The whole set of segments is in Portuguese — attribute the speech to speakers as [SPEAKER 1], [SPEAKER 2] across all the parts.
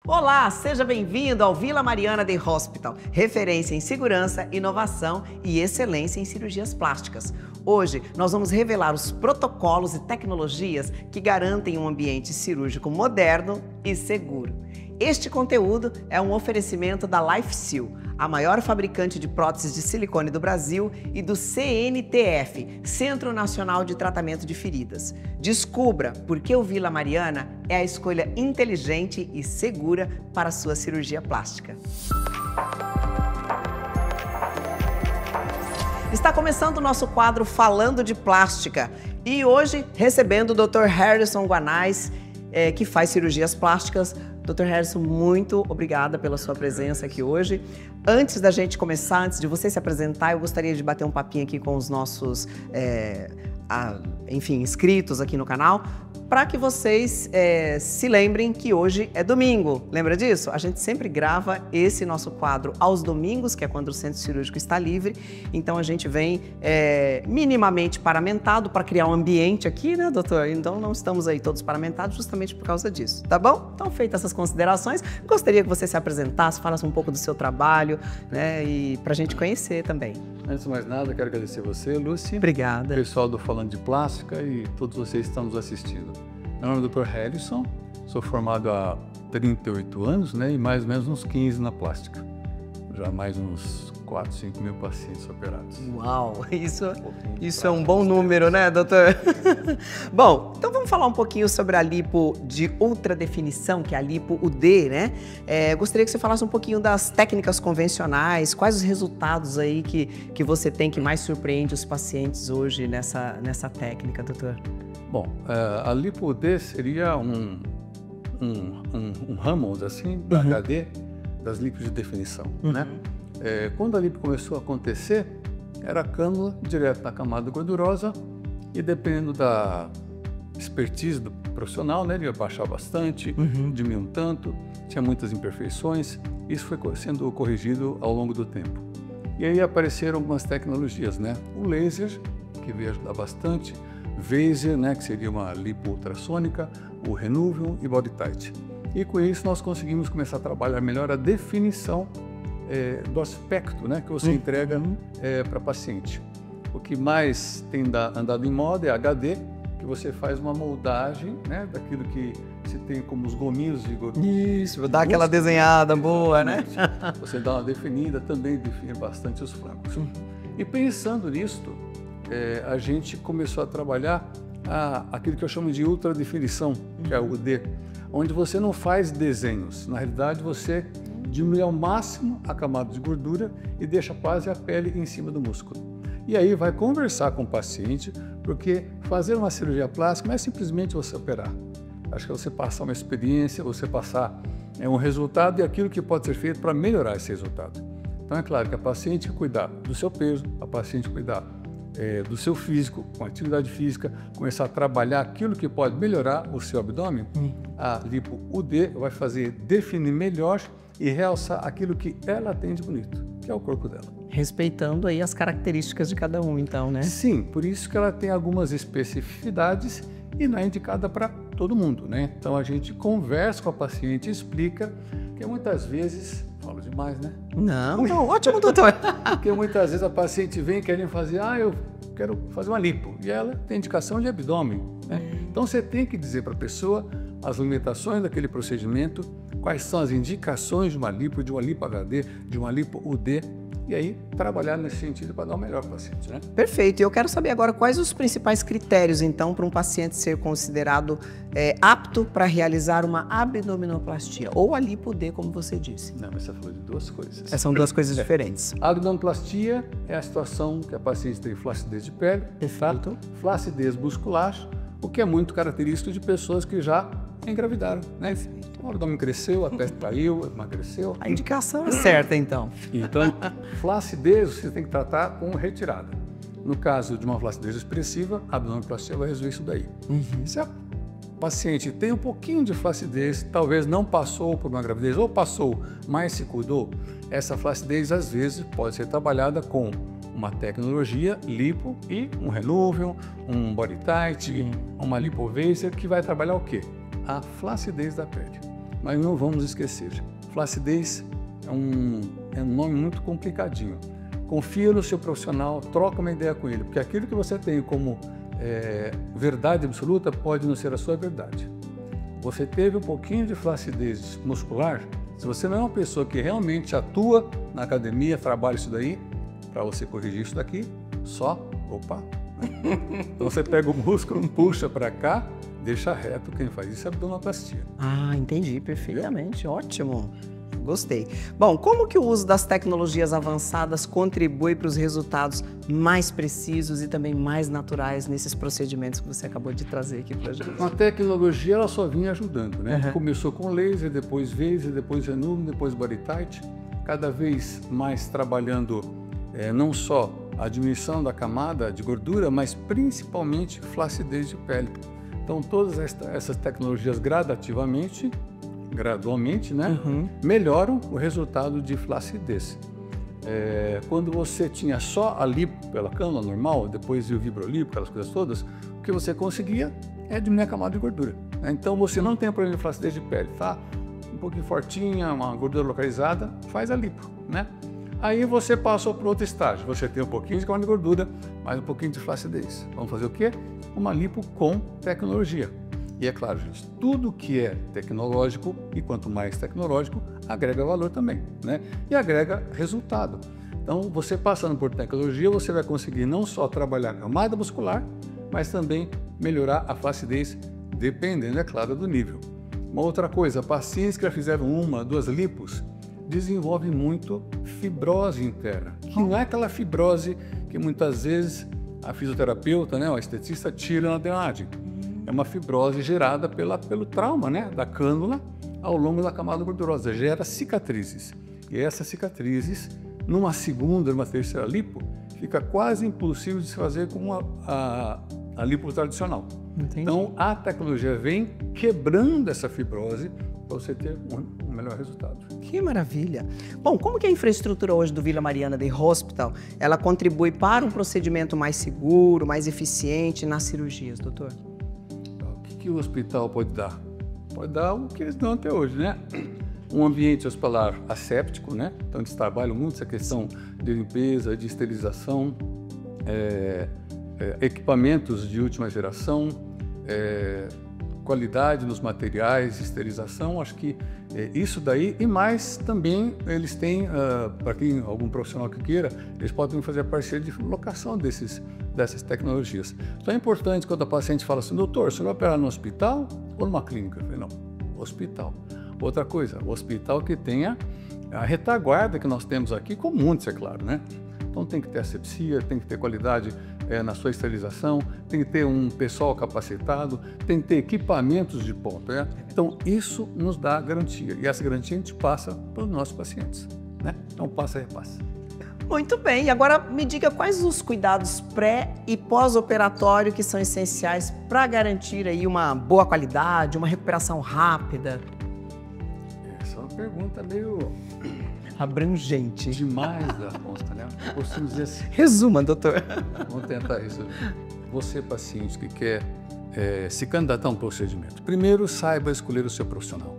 [SPEAKER 1] Olá, seja bem-vindo ao Vila Mariana Day Hospital, referência em segurança, inovação e excelência em cirurgias plásticas. Hoje, nós vamos revelar os protocolos e tecnologias que garantem um ambiente cirúrgico moderno e seguro. Este conteúdo é um oferecimento da LifeSeal, a maior fabricante de próteses de silicone do Brasil, e do CNTF, Centro Nacional de Tratamento de Feridas. Descubra por que o Vila Mariana é a escolha inteligente e segura para a sua cirurgia plástica. Está começando o nosso quadro Falando de Plástica e hoje recebendo o Dr. Harrison Guanais, que faz cirurgias plásticas. Dr. Harrison, muito obrigada pela sua presença aqui hoje. Antes da gente começar, antes de você se apresentar, eu gostaria de bater um papinho aqui com os nossos, inscritos aqui no canal, para que vocês se lembrem que hoje é domingo. Lembra disso? A gente sempre grava esse nosso quadro aos domingos, que é quando o centro cirúrgico está livre. Então a gente vem minimamente paramentado para criar um ambiente aqui, né, doutor? Então não estamos aí todos paramentados justamente por causa disso, tá bom? Então, feitas essas considerações, gostaria que você se apresentasse, falasse um pouco do seu trabalho, né, e para a gente conhecer também.
[SPEAKER 2] Antes de mais nada, quero agradecer você, Lúcia.
[SPEAKER 1] Obrigada.
[SPEAKER 2] O pessoal do Falando de Plástica e todos vocês que estão nos assistindo. Meu nome é Dr. Harrison, sou formado há 38 anos, né, e mais ou menos uns 15 na plástica. Já mais uns 4, 5 mil pacientes operados.
[SPEAKER 1] Uau, isso é um bom número, né, doutor? Bom, então vamos falar um pouquinho sobre a lipo de ultra definição, que é a lipo UD, né? Gostaria que você falasse um pouquinho das técnicas convencionais, quais os resultados aí que você tem que mais surpreende os pacientes hoje nessa técnica, doutor?
[SPEAKER 2] Bom, a lipo UD seria um ramo, assim, da HD das lipos de definição, né? Quando a lipo começou a acontecer, era a cânula direto na camada gordurosa e dependendo da expertise do profissional, né, ele ia baixar bastante, diminuir um tanto, tinha muitas imperfeições. Isso foi sendo corrigido ao longo do tempo. E aí apareceram algumas tecnologias, né? O laser, que veio ajudar bastante, Vaser, né, que seria uma lipo ultrassônica, o Renuvium e Body Tight. E com isso nós conseguimos começar a trabalhar melhor a definição do aspecto, né, que você entrega para paciente. O que mais tem andado em moda é HD, que você faz uma moldagem, né, daquilo que se tem como os gominhos de
[SPEAKER 1] Isso, dá aquela desenhada boa, né?
[SPEAKER 2] Você dá uma definida, também define bastante os flancos. E pensando nisto, a gente começou a trabalhar aquilo que eu chamo de ultra definição, que é o UD, onde você não faz desenhos. Na realidade, você diminui ao máximo a camada de gordura e deixa quase a pele em cima do músculo. E aí vai conversar com o paciente, porque fazer uma cirurgia plástica não é simplesmente você operar. Acho que é você passar uma experiência, você passar um resultado e aquilo que pode ser feito para melhorar esse resultado. Então é claro que a paciente cuidar do seu peso, a paciente cuidar do seu físico, com atividade física, começar a trabalhar aquilo que pode melhorar o seu abdômen, a lipo UD vai fazer definir melhor e realçar aquilo que ela tem de bonito, que é o corpo dela.
[SPEAKER 1] Respeitando aí as características de cada um, então, né?
[SPEAKER 2] Sim, por isso que ela tem algumas especificidades e não é indicada para todo mundo, né? Então a gente conversa com a paciente e explica que muitas vezes... Falo demais, né?
[SPEAKER 1] Não, ótimo, doutor.
[SPEAKER 2] Porque muitas vezes a paciente vem querendo fazer, eu quero fazer uma lipo, e ela tem indicação de abdômen, né? Então você tem que dizer para a pessoa as limitações daquele procedimento, quais são as indicações de uma lipo HD, de uma lipo UD, e aí trabalhar nesse sentido para dar o melhor para o paciente, né?
[SPEAKER 1] Perfeito. E eu quero saber agora quais os principais critérios, então, para um paciente ser considerado apto para realizar uma abdominoplastia, ou a lipo D, como você disse.
[SPEAKER 2] Não, mas você falou de duas coisas.
[SPEAKER 1] São duas coisas diferentes.
[SPEAKER 2] A abdominoplastia é a situação que a paciente tem flacidez de pele,
[SPEAKER 1] Perfeito.
[SPEAKER 2] Flacidez muscular, o que é muito característico de pessoas que já engravidaram, né? O abdômen cresceu, a pele caiu, emagreceu.
[SPEAKER 1] A indicação é certa, então.
[SPEAKER 2] Então, flacidez você tem que tratar com retirada. No caso de uma flacidez expressiva, a abdominoplastia vai resolver isso daí. Se a paciente tem um pouquinho de flacidez, talvez não passou por uma gravidez, ou passou, mas se cuidou, essa flacidez às vezes pode ser trabalhada com uma tecnologia lipo e um Renuvium, um Body Tight, uma Lipo Vaser, que vai trabalhar o quê? A flacidez da pele. Mas não vamos esquecer, flacidez é um nome muito complicadinho. Confia no seu profissional, troca uma ideia com ele, porque aquilo que você tem como verdade absoluta pode não ser a sua verdade. Você teve um pouquinho de flacidez muscular, se você não é uma pessoa que realmente atua na academia, trabalha isso daí, para você corrigir isso daqui, opa. Então você pega o músculo, puxa para cá, deixa reto. Quem faz isso é abdominoplastia.
[SPEAKER 1] Ah, entendi perfeitamente. Ótimo. Gostei. Bom, como que o uso das tecnologias avançadas contribui para os resultados mais precisos e também mais naturais nesses procedimentos que você acabou de trazer aqui para a gente?
[SPEAKER 2] A tecnologia ela só vinha ajudando, né?
[SPEAKER 1] Uhum.
[SPEAKER 2] Começou com laser, depois Renume, depois body tight, cada vez mais trabalhando não só a diminuição da camada de gordura, mas principalmente flacidez de pele. Então todas essas tecnologias gradualmente, né, melhoram o resultado de flacidez. Quando você tinha só a lipo pela cânula normal, depois o vibrolipo, aquelas coisas todas, o que você conseguia é diminuir a camada de gordura, né? Então você não tem problema de flacidez de pele, tá? Um pouquinho fortinha, uma gordura localizada, faz a lipo, né? Aí você passou para outro estágio, você tem um pouquinho de camada de gordura, mais um pouquinho de flacidez. Vamos fazer o quê? Uma lipo com tecnologia. E é claro, gente, tudo que é tecnológico, e quanto mais tecnológico, agrega valor também, né? E agrega resultado. Então, você passando por tecnologia, você vai conseguir não só trabalhar a camada muscular, mas também melhorar a flacidez, dependendo, é claro, do nível. Uma outra coisa, pacientes que já fizeram 1, 2 lipos, desenvolvem muito fibrose interna, que não é aquela fibrose que muitas vezes a fisioterapeuta, né, o esteticista tira na drenagem. É uma fibrose gerada pelo trauma, né, da cânula ao longo da camada gordurosa, gera cicatrizes. E essas cicatrizes, numa segunda, numa terceira lipo, fica quase impossível de se fazer com a lipo tradicional.
[SPEAKER 1] Entendi.
[SPEAKER 2] Então, a tecnologia vem quebrando essa fibrose para você ter um melhor resultado.
[SPEAKER 1] Que maravilha! Bom, como que a infraestrutura hoje do Vila Mariana Day Hospital, ela contribui para um procedimento mais seguro, mais eficiente nas cirurgias, doutor?
[SPEAKER 2] O que o hospital pode dar? Pode dar o que eles dão até hoje, né? Um ambiente hospitalar asséptico, né? Então eles trabalham muito essa questão de limpeza, de esterilização, equipamentos de última geração, qualidade nos materiais, esterilização, acho que isso daí e mais também eles têm, para quem algum profissional que queira, eles podem fazer a parceria de locação dessas tecnologias. Então é importante quando a paciente fala assim, doutor, você vai operar no hospital ou numa clínica? Eu falei, não, hospital. Outra coisa, o hospital que tenha a retaguarda que nós temos aqui, com muitos, é claro, né? Então tem que ter asepsia, tem que ter qualidade na sua esterilização, tem que ter um pessoal capacitado, tem que ter equipamentos de ponta, né? Então isso nos dá garantia e essa garantia a gente passa para os nossos pacientes, né? Então passa e repassa.
[SPEAKER 1] Muito bem, e agora me diga quais os cuidados pré e pós-operatório que são essenciais para garantir aí uma boa qualidade, uma recuperação rápida?
[SPEAKER 2] Essa é uma pergunta meio
[SPEAKER 1] abrangente
[SPEAKER 2] demais da conta, né? Eu costumo dizer assim.
[SPEAKER 1] Resuma, doutor.
[SPEAKER 2] Vamos tentar resolver. Você, paciente que quer se candidatar a um procedimento, primeiro saiba escolher o seu profissional.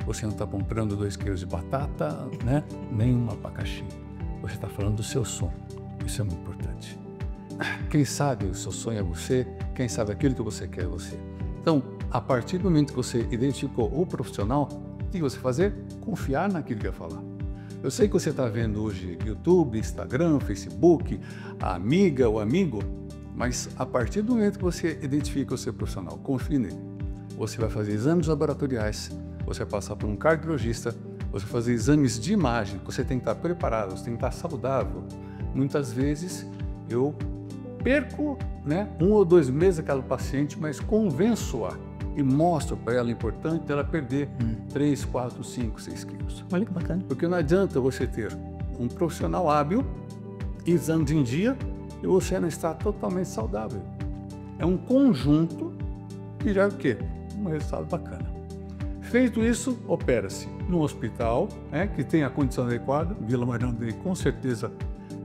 [SPEAKER 2] Você não está comprando 2 quilos de batata, né? Nem um abacaxi. Você está falando do seu sonho. Isso é muito importante. Quem sabe o seu sonho é você, quem sabe aquilo que você quer é você. Então, a partir do momento que você identificou o profissional, o que você fazer? Confiar naquilo que vai falar. Eu sei que você está vendo hoje YouTube, Instagram, Facebook, a amiga, o amigo, mas a partir do momento que você identifica o seu profissional, confie nele. Você vai fazer exames laboratoriais, você vai passar por um cardiologista, você vai fazer exames de imagem, você tem que estar preparado, você tem que estar saudável. Muitas vezes eu perco, né, 1 ou 2 meses aquela paciente, mas convenço-a e mostro para ela o importante dela perder 3, 4, 5, 6 quilos.
[SPEAKER 1] Olha que bacana.
[SPEAKER 2] Porque não adianta você ter um profissional hábil, exames em dia, e você não está totalmente saudável. É um conjunto que já é o quê? Um resultado bacana. Feito isso, opera-se no hospital, que tem a condição adequada, Vila Mariana Day com certeza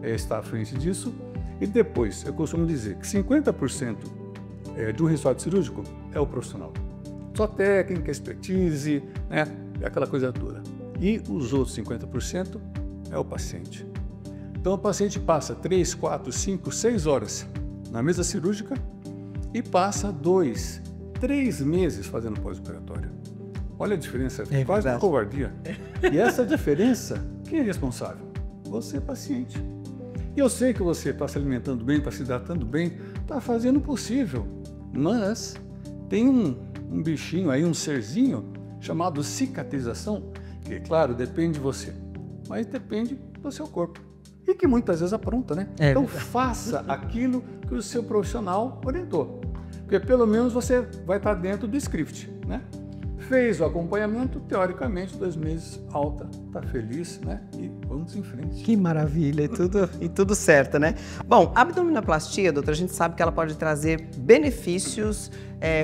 [SPEAKER 2] está à frente disso, e depois, eu costumo dizer que 50% de um resultado cirúrgico é o profissional. Só técnica, expertise, né? é aquela coisa toda. E os outros 50% é o paciente. Então o paciente passa 3, 4, 5, 6 horas na mesa cirúrgica e passa 2, 3 meses fazendo pós-operatório. Olha a diferença, é quase uma covardia. E essa diferença, quem é responsável? Você, paciente. E eu sei que você está se alimentando bem, está se hidratando bem, está fazendo o possível, mas tem um bichinho aí, um serzinho chamado cicatrização, que, claro, depende de você, mas depende do seu corpo. E que muitas vezes apronta, né? Então faça aquilo que o seu profissional orientou. Porque pelo menos você vai estar dentro do script, né? Fez o acompanhamento, teoricamente, 2 meses, alta, está feliz, né? E vamos em frente.
[SPEAKER 1] Que maravilha, e tudo certo, né? Bom, a abdominoplastia, doutora, a gente sabe que ela pode trazer benefícios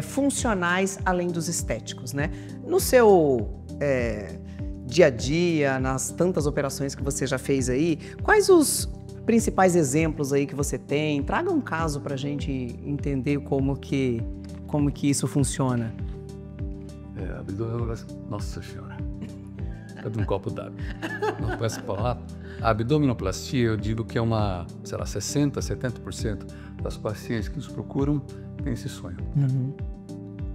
[SPEAKER 1] funcionais além dos estéticos, né? No seu dia a dia, nas tantas operações que você já fez aí, quais os principais exemplos aí que você tem? Traga um caso para a gente entender como que isso funciona.
[SPEAKER 2] Nossa Senhora, cadê um copo d'água? Não posso falar. A abdominoplastia, eu digo que é uma, sei lá, 60%, 70% das pacientes que nos procuram têm esse sonho.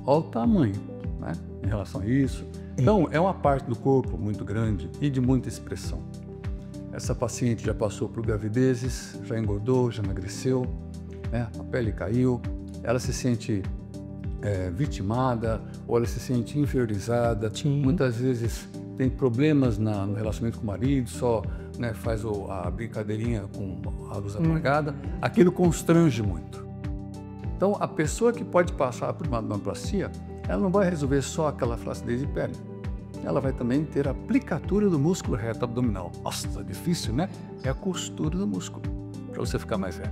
[SPEAKER 2] Olha o tamanho, né, em relação a isso. Então, é uma parte do corpo muito grande e de muita expressão. Essa paciente já passou por gravidezes, já engordou, já emagreceu, né, a pele caiu, ela se sente vitimada, ou ela se sente inferiorizada. Muitas vezes tem problemas no relacionamento com o marido, só, né, faz a brincadeirinha com a luz apagada. Aquilo constrange muito. Então, a pessoa que pode passar por uma abdominoplastia, ela não vai resolver só aquela flacidez de pele. Ela vai também ter a aplicatura do músculo reto abdominal. Nossa, difícil, né? É a costura do músculo, para você ficar mais velho.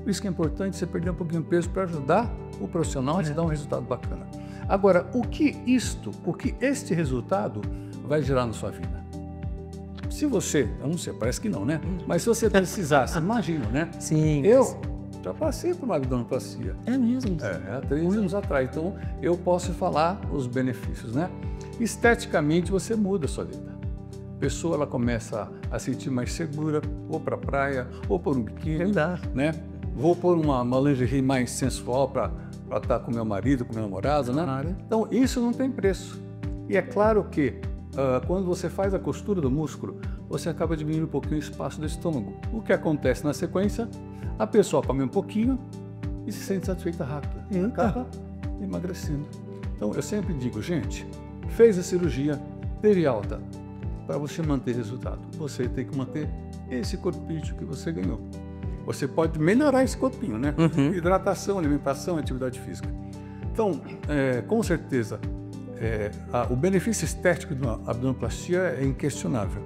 [SPEAKER 2] Por isso que é importante você perder um pouquinho de peso para ajudar o profissional a te dar um resultado bacana. Agora, o que este resultado vai gerar na sua vida? Se você, eu não sei, parece que não, né? Mas se você precisasse, imagina, né?
[SPEAKER 1] Sim.
[SPEAKER 2] Eu já passei por uma abdominoplastia.
[SPEAKER 1] É mesmo?
[SPEAKER 2] Há 3 anos atrás. Então, eu posso falar os benefícios, né? Esteticamente, você muda a sua vida. A pessoa, ela começa a se sentir mais segura, ou para a praia, ou por um biquíni, né? Vou pôr uma lingerie mais sensual para estar com meu marido, com meu namorado, né? Então, isso não tem preço. E é claro que, quando você faz a costura do músculo, você acaba diminuindo um pouquinho o espaço do estômago. O que acontece na sequência? A pessoa come um pouquinho e se sente satisfeita rápido. E acaba emagrecendo. Então, eu sempre digo, gente, fez a cirurgia, teve alta. Para você manter resultado, você tem que manter esse corpinho que você ganhou. Você pode melhorar esse corpinho, né? Hidratação, alimentação, atividade física. Então, com certeza, o benefício estético de uma abdominoplastia é inquestionável.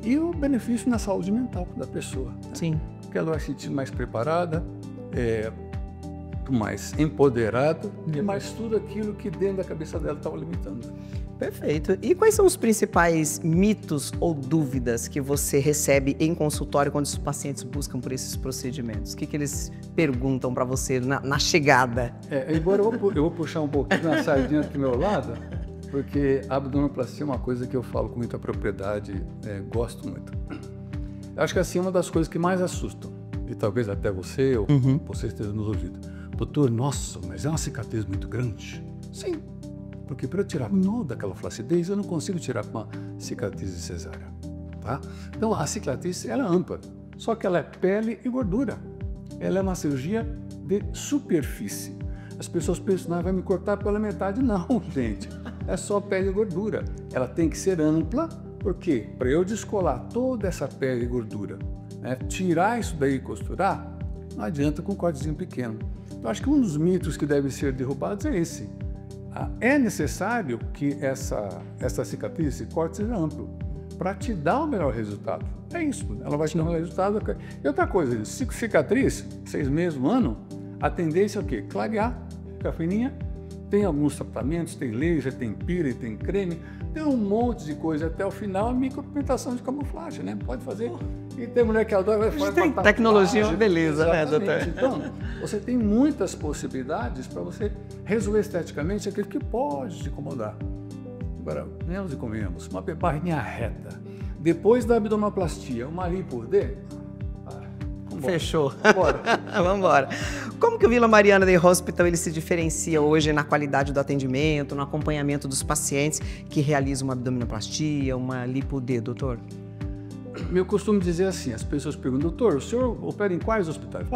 [SPEAKER 2] E o benefício na saúde mental da pessoa. Né?
[SPEAKER 1] Sim.
[SPEAKER 2] Porque ela vai se sentir mais preparada, mais empoderada e mais tudo aquilo que dentro da cabeça dela estava limitando.
[SPEAKER 1] Perfeito. E quais são os principais mitos ou dúvidas que você recebe em consultório quando os pacientes buscam por esses procedimentos? O que eles perguntam para você na chegada?
[SPEAKER 2] Embora eu vou puxar um pouquinho na sardinha aqui do meu lado, porque a abdominoplastia é uma coisa que eu falo com muita propriedade, gosto muito. Acho que assim, é uma das coisas que mais assustam, e talvez até você ou você esteja nos ouvindo. Doutor, nossa, mas é uma cicatriz muito grande. Sim, porque para eu tirar o nó daquela flacidez, eu não consigo tirar com uma cicatriz de cesárea. Tá? Então, a cicatriz ela é ampla, só que ela é pele e gordura. Ela é uma cirurgia de superfície. As pessoas pensam, vai me cortar pela metade. Não, gente, é só pele e gordura. Ela tem que ser ampla, porque para eu descolar toda essa pele e gordura, né, tirar isso daí e costurar, não adianta com um cortezinho pequeno. Eu acho que um dos mitos que deve ser derrubados é esse. É necessário que essa cicatriz, esse corte seja amplo, para te dar o melhor resultado. É isso, ela vai te dar o melhor resultado. E outra coisa, cicatriz, 6 meses, 1 ano, a tendência é o quê? Clarear, ficar fininha. Tem alguns tratamentos, tem laser, tem pire, tem creme, tem um monte de coisa. Até o final, a micropigmentação de camuflagem, né? Pode fazer. E tem mulher que adora fazer
[SPEAKER 1] tem tecnologia, uma beleza, né, doutor?
[SPEAKER 2] Então, você tem muitas possibilidades para você resolver esteticamente aquilo que pode te incomodar. Agora, venhamos e convenhamos, uma barriguinha reta. Depois da abdominoplastia, uma lipo D?
[SPEAKER 1] Fechou.
[SPEAKER 2] Bora.
[SPEAKER 1] Vamos embora. Como que o Vila Mariana Day Hospital ele se diferencia hoje na qualidade do atendimento, no acompanhamento dos pacientes que realizam uma abdominoplastia, uma lipo D, doutor?
[SPEAKER 2] Eu costumo dizer assim, as pessoas perguntam, doutor, o senhor opera em quais hospitais?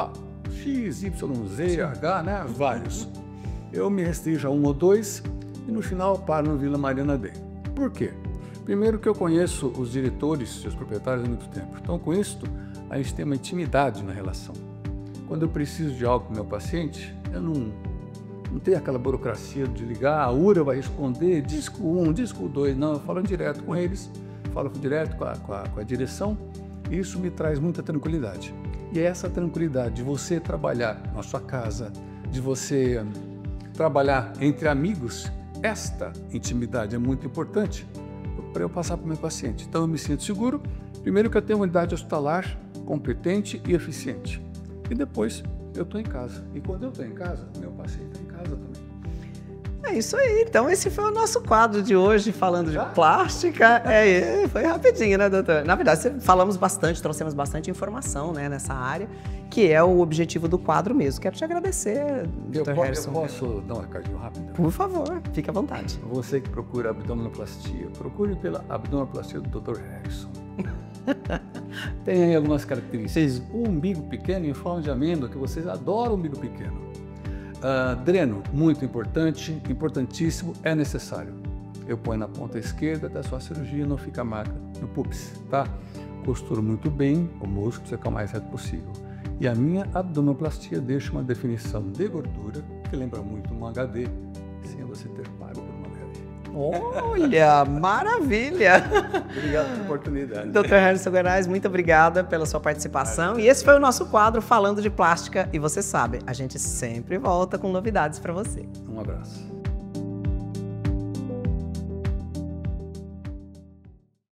[SPEAKER 2] X, Y, Z, H, né? Vários. Eu me restringo a um ou dois e no final paro no Vila Mariana Day. Por quê? Primeiro que eu conheço os diretores e os proprietários há muito tempo. Então, com isso, a gente tem uma intimidade na relação. Quando eu preciso de algo para o meu paciente, eu não tenho aquela burocracia de ligar, a URA vai responder, disco 1, disco 2, não, eu falo direto com eles, falo direto com a direção, e isso me traz muita tranquilidade. E é essa tranquilidade de você trabalhar na sua casa, de você trabalhar entre amigos, esta intimidade é muito importante para eu passar para o meu paciente. Então eu me sinto seguro, primeiro que eu tenho uma unidade hospitalar competente e eficiente. E depois eu estou em casa. E quando eu estou em casa, meu paciente está em casa também.
[SPEAKER 1] É isso aí. Então esse foi o nosso quadro de hoje, falando de plástica. Foi rapidinho, né, doutor? Na verdade, falamos bastante, trouxemos bastante informação, né, nessa área, que é o objetivo do quadro mesmo. Quero te agradecer, doutor Harrison.
[SPEAKER 2] Eu posso dar um recadinho rápido?
[SPEAKER 1] Por favor, fique à vontade.
[SPEAKER 2] Você que procura abdominoplastia, procure pela abdominoplastia do Dr. Harrison. Tem aí algumas características. O umbigo pequeno em forma de amêndoa, que vocês adoram o umbigo pequeno. Dreno, muito importante, importantíssimo, é necessário. Eu ponho na ponta esquerda da sua cirurgia, não fica marca no pubis, tá? Costuro muito bem o músculo para ficar o mais reto possível. E a minha abdominoplastia deixa uma definição de gordura, que lembra muito um HD, sem você ter pago por uma HD.
[SPEAKER 1] Olha, maravilha!
[SPEAKER 2] Obrigado pela oportunidade.
[SPEAKER 1] Dr. Harrison Guanais, muito obrigada pela sua participação. E esse foi o nosso quadro Falando de Plástica. E você sabe, a gente sempre volta com novidades para você.
[SPEAKER 2] Um abraço.